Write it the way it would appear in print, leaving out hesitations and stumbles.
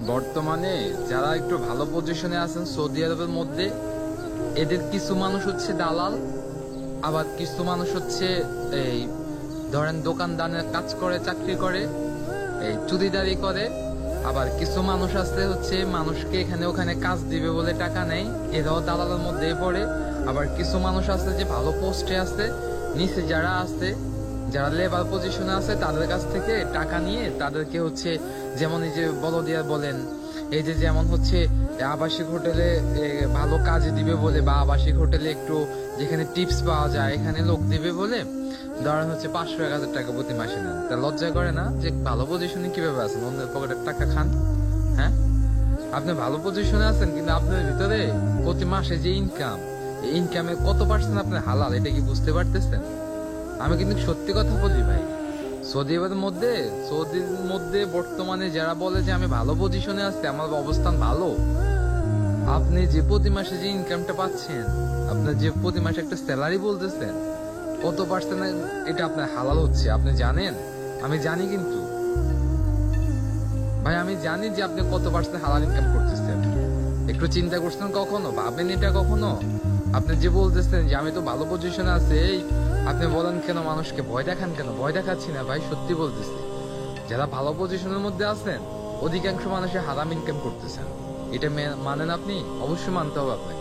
বর্তমানে যারা একটু ভালো পজিশনে আছেন সৌদি আরবের মধ্যে, এদের কিছু মানুষ হচ্ছে দালাল, আবার কিছু মানুষ হচ্ছে এই ধরেন দোকানদারের কাজ করে, চাকরি করে, এই চুরিদারি করে। আবার কিছু মানুষ আছে হচ্ছে মানুষকে এখানে ওখানে কাজ দিবে বলে টাকা নেয়, এরাও দালালের মধ্যে পড়ে। আবার কিছু মানুষ আছে যে ভালো পোস্টে আছে, নিচে যারা আছে, যারা লেবার পজিশনে আছে, তাদের কাছ থেকে টাকা নিয়ে তাদেরকে হচ্ছে, যেমন এই যে বলদিয়া বলেন, এই যে যেমন হচ্ছে আবাসিক হোটেলে ভালো কাজ দিবে বলে, বা আবাসিক হোটেলে একটু যেখানে টিপস পাওয়া যায় এখানে লোক দিবে বলে ধরেন হচ্ছে 500-1000 টাকা প্রতি মাসে নেন। তা লজ্জা করে না যে ভালো পজিশনে কিভাবে আছেন, অন্যের পকেটের টাকা খান? হ্যাঁ, আপনি ভালো পজিশনে আছেন কিন্তু আপনার ভিতরে প্রতি মাসে যে ইনকাম, এই ইনকামের কত পার্সেন্ট আপনার হালাল, এটা কি বুঝতে পারতেছেন? আমি কিন্তু সত্যি কথা বলি ভাই, সৌদির মধ্যে বর্তমানে যারা বলে যে আমি ভালো পজিশনে আছি, আমার অবস্থান ভালো, আপনি যে প্রতি মাসে যে ইনকামটা পাচ্ছেন, আপনার যে প্রতি মাসে একটা স্যালারি বলতেছেন, কত পার্সেন্ট এটা আপনার হালাল হচ্ছে আপনি জানেন? আমি জানি কিন্তু ভাই, আমি জানি যে আপনি কত পার্সেন্ট হালাল ইনকাম করতেছেন। একটু চিন্তা করছেন কখনো? ভাবেন এটা কখনো? আপনি যে বলতেছেন যে আমি তো ভালো পজিশনে আছি, এই আপনি বলেন কেন মানুষকে ভয় দেখান কেন? ভয় দেখাচ্ছি না ভাই, সত্যি বলতেছি। যারা ভালো পজিশনের মধ্যে আছেন, অধিকাংশ মানুষের হারাম ইনকাম করতেছেন। এটা মানেন আপনি? অবশ্যই মানতে হবে আপনাকে।